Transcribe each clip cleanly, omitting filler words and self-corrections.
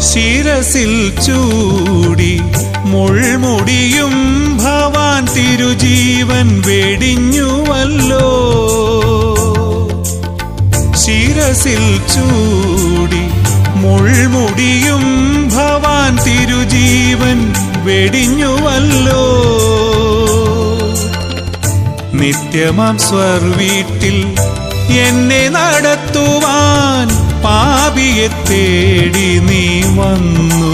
ശിരസിൽ ചൂടി മുൾമുടിയും ഭവാൻ തിരുജീവൻ വെടിഞ്ഞുവല്ലോ. ശിരസിൽ ചൂടി മുൾമുടിയും ഭവാൻ തിരുജീവൻ വെടിഞ്ഞുവല്ലോ. നിത്യമാം സ്വർവീട്ടിൽ എന്നെ നടത്തുവാൻ പാപിയെ തേടി നീ വന്നു.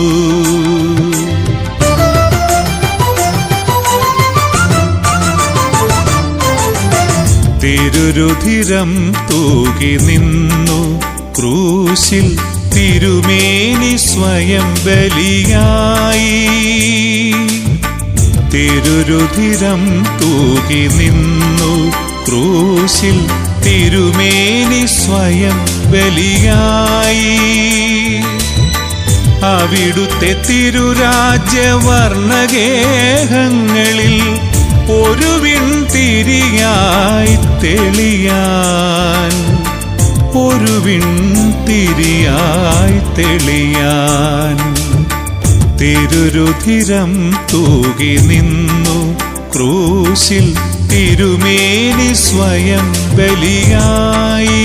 തിരുരുധിരം തൂകി നിന്നു ക്രൂശിൽ തിരുമേനി സ്വയം ബലിയായി. തിരുരുധിരം തൂകി നിന്നു ക്രൂശിൽ തിരുമേനി സ്വയം ബലിയായി. അവിടുത്തെ തിരുരാജ്യവർണ്ണഗേഹങ്ങളിൽ ഒരു വിൺതിരിയായി തെളിയാൻ, ഒരു വിൺതിരിയായി തെളിയാൻ. തിരുരുധിരം തൂകി നിന്നു ക്രൂശിൽ തിരുമേനി സ്വയം ബലിയായി.